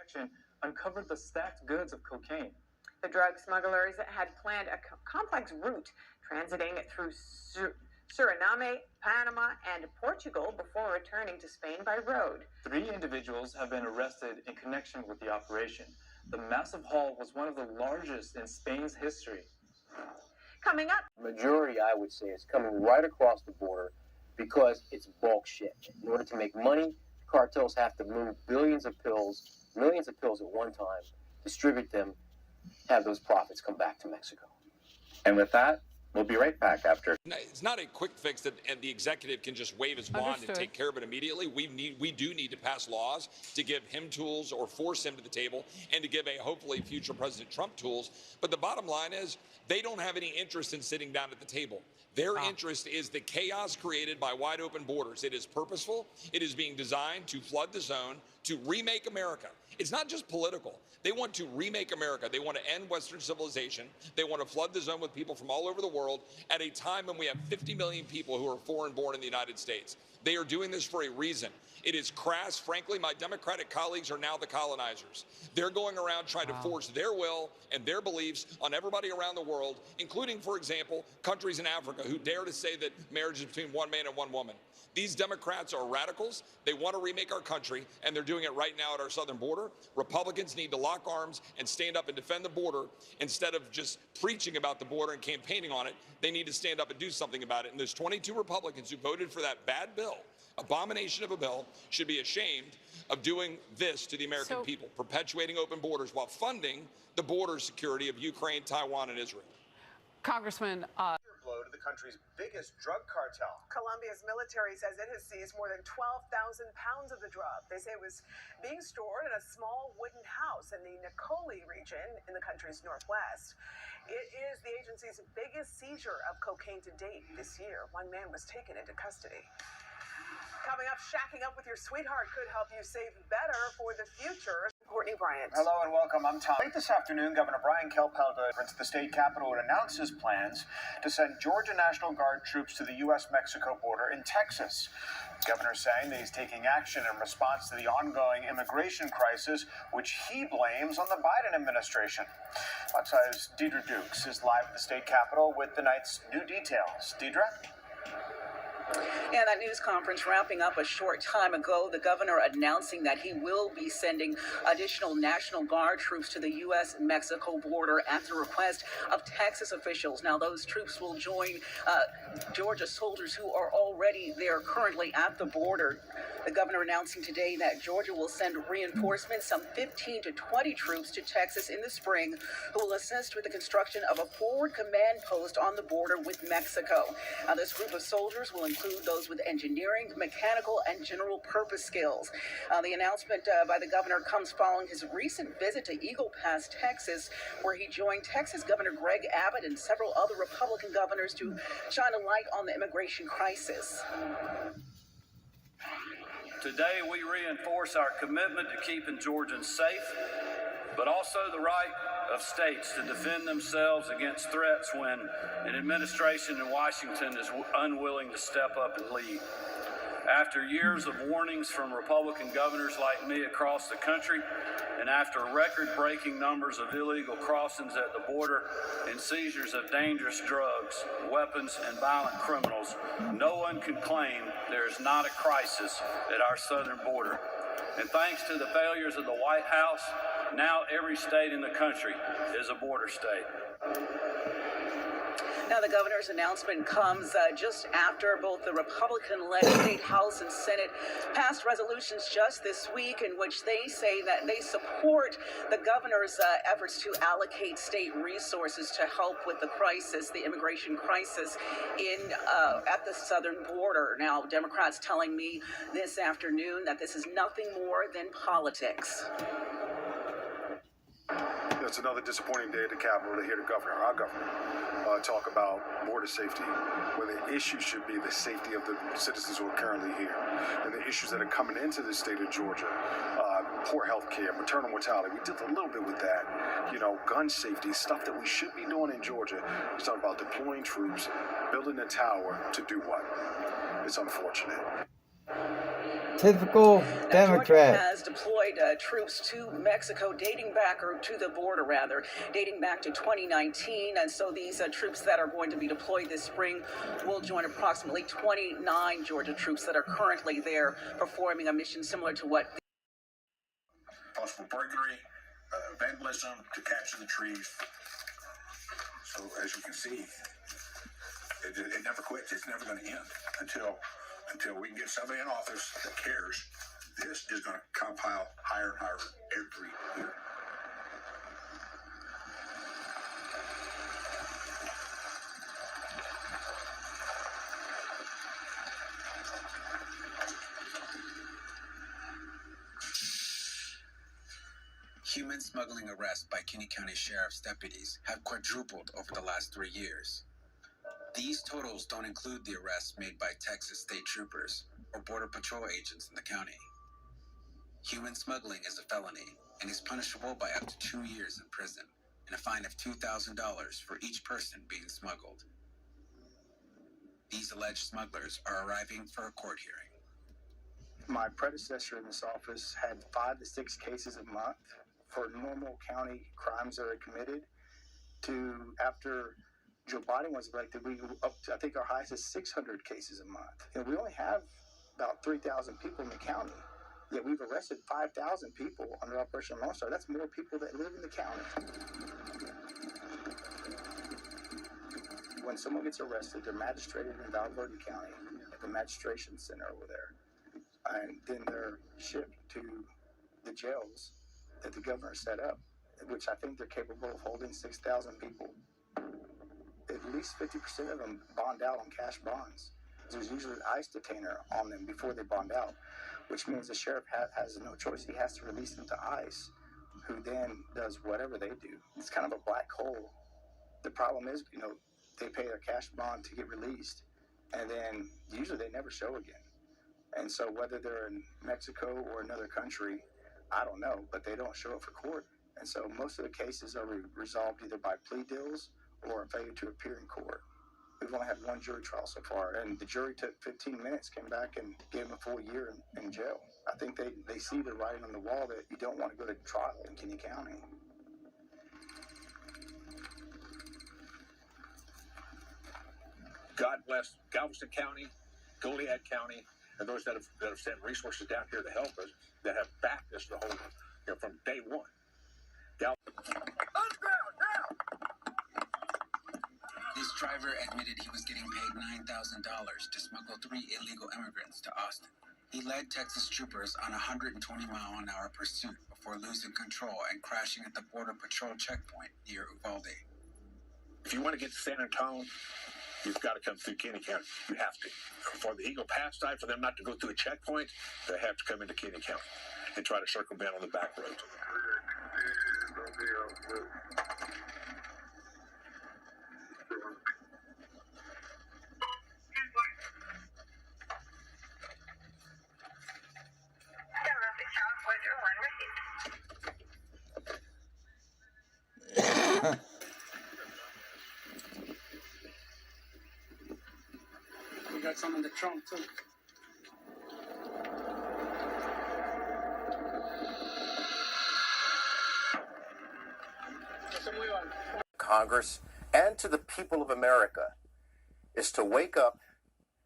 inspection uncovered the stacked goods of cocaine. The drug smugglers had planned a complex route transiting through Suriname, Panama, and Portugal before returning to Spain by road. 3 individuals have been arrested in connection with the operation. The massive haul was one of the largest in Spain's history. Coming up, The majority, I would say, is coming right across the border because it's bulk shipment. In order to make money, cartels have to move billions of pills, millions of pills at one time, distribute them, have those profits come back to Mexico. And with that, we'll be right back after. It's not a quick fix that the executive can just wave his wand and take care of it immediately. We do need to pass laws to give him tools or force him to the table, and to give a hopefully future President Trump tools. But the bottom line is they don't have any interest in sitting down at the table. Their interest is the chaos created by wide open borders. It is purposeful. It is being designed to flood the zone, to remake America. It's not just political. They want to remake America. They want to end Western civilization. They want to flood the zone with people from all over the world at a time when we have 50 million people who are foreign born in the United States. They are doing this for a reason. It is crass. Frankly, my Democratic colleagues are now the colonizers. They're going around trying to force their will and their beliefs on everybody around the world, including, for example, countries in Africa who dare to say that marriage is between one man and one woman. These Democrats are radicals. They want to remake our country, and they're doing it right now at our southern border. Republicans need to lock arms and stand up and defend the border instead of just preaching about the border and campaigning on it. They need to stand up and do something about it. And there's 22 Republicans who voted for that bad bill, abomination of a bill, should be ashamed of doing this to the American people, perpetuating open borders while funding the border security of Ukraine, Taiwan, and Israel. Congressman, blow to the country's biggest drug cartel. Colombia's military says it has seized more than 12,000 pounds of the drug. They say it was being stored in a small wooden house in the Nicole region in the country's northwest. It is the agency's biggest seizure of cocaine to date this year. One man was taken into custody. Coming up, shacking up with your sweetheart could help you save better for the future. Courtney Bryant. Hello and welcome. I'm Tom. Late this afternoon, Governor Brian Kemp held a conference at the state capitol and announced his plans to send Georgia National Guard troops to the U.S.-Mexico border in Texas. The governor saying that he's taking action in response to the ongoing immigration crisis, which he blames on the Biden administration. Fox 5's Deidre Dukes is live at the state capitol with the night's new details. Deidre? Yeah, that news conference wrapping up a short time ago. The governor announcing that he will be sending additional National Guard troops to the U.S.-Mexico border at the request of Texas officials. Now, those troops will join Georgia soldiers who are already there currently at the border. The governor announcing today that Georgia will send reinforcements, some 15 to 20 troops to Texas in the spring, who will assist with the construction of a forward command post on the border with Mexico. Now, this group of soldiers will include those with engineering, mechanical, and general purpose skills. The announcement by the governor comes following his recent visit to Eagle Pass, Texas, where he joined Texas Governor Greg Abbott and several other Republican governors to shine a light on the immigration crisis. Today, we reinforce our commitment to keeping Georgians safe, but also the right of states to defend themselves against threats when an administration in Washington is unwilling to step up and lead. After years of warnings from Republican governors like me across the country, and after record-breaking numbers of illegal crossings at the border and seizures of dangerous drugs, weapons, and violent criminals, no one can claim there is not a crisis at our southern border. And thanks to the failures of the White House, now every state in the country is a border state. Now, the governor's announcement comes just after both the Republican-led state House and Senate passed resolutions just this week in which they say that they support the governor's efforts to allocate state resources to help with the crisis, the immigration crisis at the southern border. Now, Democrats telling me this afternoon that this is nothing more than politics. It's another disappointing day at the Capitol to hear the governor, our governor, talk about border safety, where the issue should be the safety of the citizens who are currently here, and the issues that are coming into the state of Georgia, poor health care, maternal mortality. We did a little bit with that, gun safety, stuff that we should be doing in Georgia. We talk about deploying troops, building a tower to do what? It's unfortunate. Typical Democrat. Georgia has deployed troops to Mexico, dating back to the border, dating back to 2019. And so these troops that are going to be deployed this spring will join approximately 29 Georgia troops that are currently there performing a mission similar to what possible burglary, vandalism, to capture the trees. So as you can see, it never quits. It's never going to end until we can get somebody in office that cares. This is going to compile higher and higher every year. Human smuggling arrests by Kinney County Sheriff's deputies have quadrupled over the last 3 years. These totals don't include the arrests made by Texas state troopers or Border Patrol agents in the county. Human smuggling is a felony and is punishable by up to 2 years in prison and a fine of $2,000 for each person being smuggled. These alleged smugglers are arriving for a court hearing. My predecessor in this office had 5 to 6 cases a month for normal county crimes that are committed, to after Joe Biden was elected, we up to, I think our highest is 600 cases a month. You know, we only have about 3,000 people in the county, yet we've arrested 5,000 people under Operation Lone Star. That's more people that live in the county. When someone gets arrested, they're magistrated in Val Verde County at the magistration center over there, and then they're shipped to the jails that the governor set up, which I think they're capable of holding 6,000 people. At least 50% of them bond out on cash bonds. There's usually an ICE detainer on them before they bond out, which means the sheriff has no choice. He has to release them to ICE, who then does whatever they do. It's kind of a black hole. The problem is, you know, they pay their cash bond to get released, and then usually they never show again. And so whether they're in Mexico or another country, I don't know, but they don't show up for court. And so most of the cases are resolved either by plea deals or a failure to appear in court. We've only had 1 jury trial so far, and the jury took 15 minutes, came back and gave him a full year in jail. I think they see the writing on the wall that you don't want to go to trial in Kinney County. God bless Galveston County, Goliad County, and those that have sent resources down here to help us, that have backed us the whole, from day one. This driver admitted he was getting paid $9,000 to smuggle 3 illegal immigrants to Austin. He led Texas troopers on a 120-mile-an-hour pursuit before losing control and crashing at the Border Patrol checkpoint near Uvalde. If you want to get to San Antonio, you've got to come through Kinney County. You have to. For the Eagle Pass side, for them not to go through a checkpoint, they have to come into Kinney County and try to circumvent on the back road. We got some in the trunk too. Congress and to the people of America is to wake up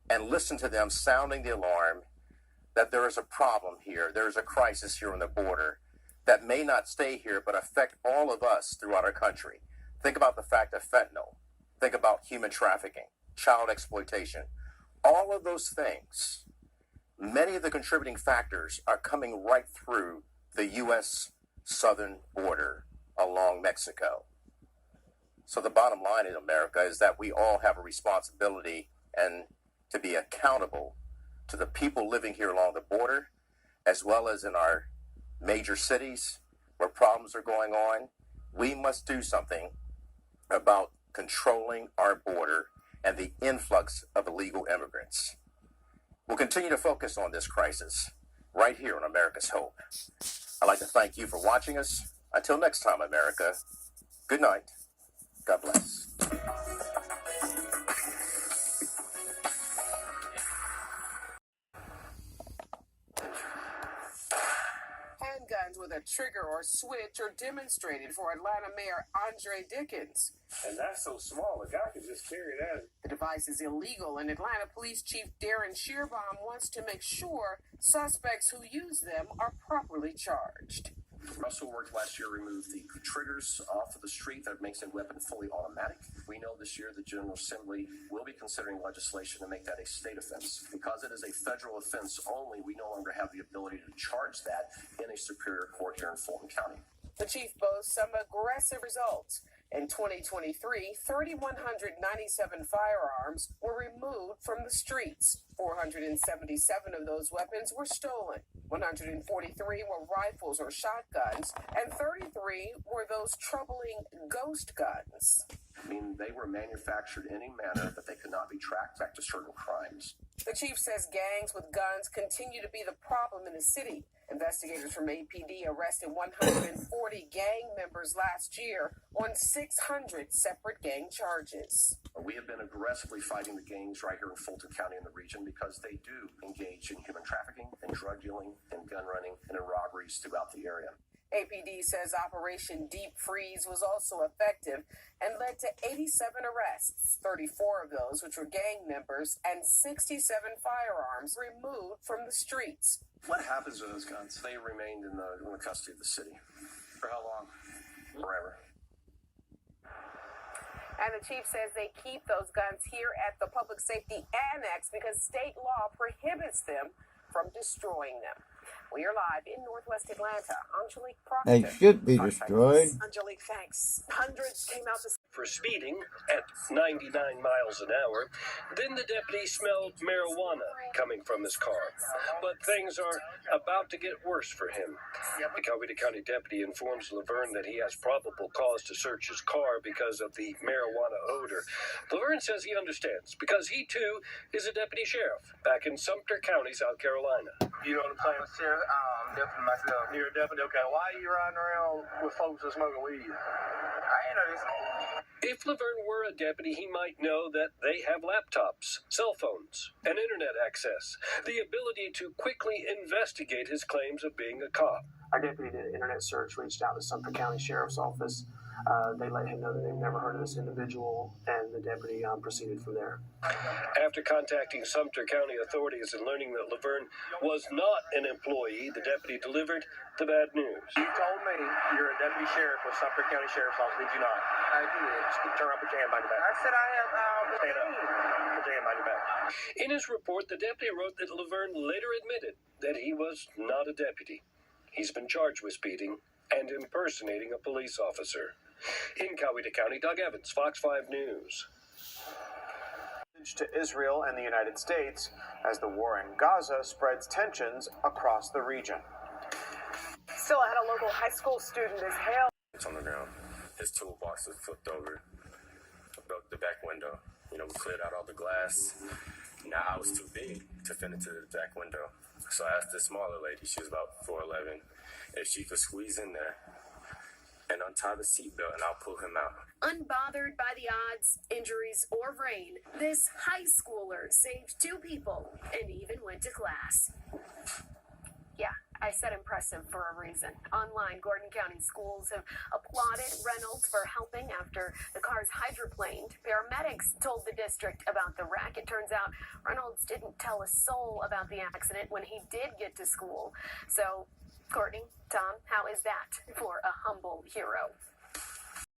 and listen to them sounding the alarm that there is a problem here. There is a crisis here on the border that may not stay here, but affect all of us throughout our country. Think about the fact of fentanyl. Think about human trafficking, child exploitation. All of those things, many of the contributing factors are coming right through the U.S. southern border along Mexico. So the bottom line in America is that we all have a responsibility and to be accountable to the people living here along the border, as well as in our major cities where problems are going on. We must do something about controlling our border and the influx of illegal immigrants. We'll continue to focus on this crisis right here on America's Hope. I'd like to thank you for watching us. Until next time, America, good night. God bless. with a trigger or switch are demonstrated for Atlanta Mayor Andre Dickens. And that's so small, a guy could just carry that. The device is illegal, and Atlanta Police Chief Darren Shearbaum wants to make sure suspects who use them are properly charged. Russell worked last year to remove the triggers off of the street that makes a weapon fully automatic. We know this year the General Assembly will be considering legislation to make that a state offense. Because it is a federal offense only, we no longer have the ability to charge that in a superior court here in Fulton County. The chief boasts some aggressive results. In 2023, 3,197 firearms were removed from the streets. 477 of those weapons were stolen. 143 were rifles or shotguns, and 33 were those troubling ghost guns. I mean, they were manufactured in a manner that they could not be tracked back to certain crimes. The chief says gangs with guns continue to be the problem in the city. Investigators from APD arrested 140 gang members last year on 600 separate gang charges. We have been aggressively fighting the gangs right here in Fulton County and the region because they do engage in human trafficking and drug dealing and gun running and in robberies throughout the area. APD says Operation Deep Freeze was also effective and led to 87 arrests, 34 of those which were gang members, and 67 firearms removed from the streets. What happens to those guns? They remained in the custody of the city. For how long? Forever. And the chief says they keep those guns here at the Public Safety Annex because state law prohibits them from destroying them. We are live in Northwest Atlanta. Angelique Proctor. They should be destroyed. Angelique, thanks. Hundreds came out to for speeding at 99 miles an hour. Then the deputy smelled marijuana coming from his car. But things are about to get worse for him. The Coweta County deputy informs Laverne that he has probable cause to search his car because of the marijuana odor. Laverne says he understands because he too is a deputy sheriff back in Sumter County, South Carolina. You know what I'm saying, Sheriff? Deputy myself. You're a deputy, okay. Why are you riding around with folks that smoking weed? I ain't know this. If Laverne were a deputy, he might know that they have laptops, cell phones, and internet access, the ability to quickly investigate his claims of being a cop. Our deputy did an internet search, reached out to Sumter County Sheriff's Office. They let him know that they've never heard of this individual, and the deputy proceeded from there. After contacting Sumter County authorities and learning that Laverne was not an employee, the deputy delivered the bad news. You told me you're a deputy sheriff with Sumter County Sheriff's Office, did you not? I did. Turn around, put your hand behind your back. I said I have. Stand up. Put your hand behind your back. In his report, the deputy wrote that Laverne later admitted that he was not a deputy. He's been charged with speeding and impersonating a police officer. In Coweta County, Doug Evans, Fox 5 News. To Israel and the United States as the war in Gaza spreads tensions across the region. Still ahead, a local high school student is hailed. It's on the ground. His toolbox was flipped over. I broke the back window. We cleared out all the glass. Now I was too big to fit into the back window. So I asked this smaller lady, she was about 4'11", if she could squeeze in there and untie the seatbelt, and I'll pull him out. Unbothered by the odds, injuries, or rain, this high schooler saved 2 people and even went to class. Yeah, I said impressive for a reason. Online, Gordon County schools have applauded Reynolds for helping after the car's hydroplaned. Paramedics told the district about the wreck. It turns out Reynolds didn't tell a soul about the accident when he did get to school. So, Courtney, Tom, how is that for a humble hero?